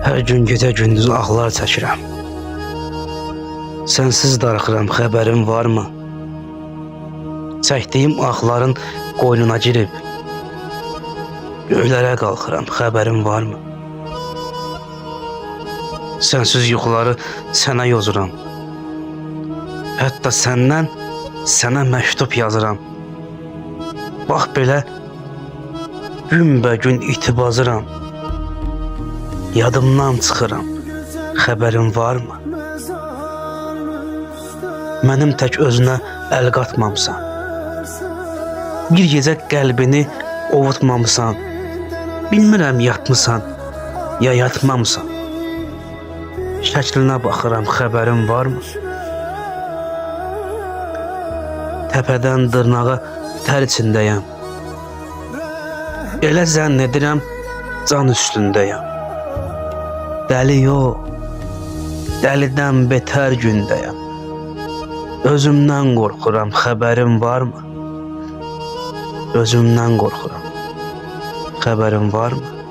Hər gün gecə gündüz ağlar çəkirəm. Sənsiz darıxıram, xəbərin varmı? Çəkdiyim ağların qoynuna girib göylərə qalxıram, xəbərin varmı? Sənsiz yuxuları sənə yozuram. Hətta səndən sənə məktub yazıram. Bax belə günbəgün itib azıram. Yadımdan çıxıram, xəbərin varmı? Mənim tək özünə əl qatmamısan. Bir gecə qəlbini ovutmamısan. Bilmirəm yatmısan, ya yatmamısan. Şəklinə baxıram, xəbərin varmı? Təpədən dırnağa tər içindəyəm. Elə zənn edirəm, can üstündəyəm. Dəli yox, dəlidən betər gündəyəm. Özümdən qorxuram, xəbərin varmı? Özümdən qorxuram, xəbərin varmı?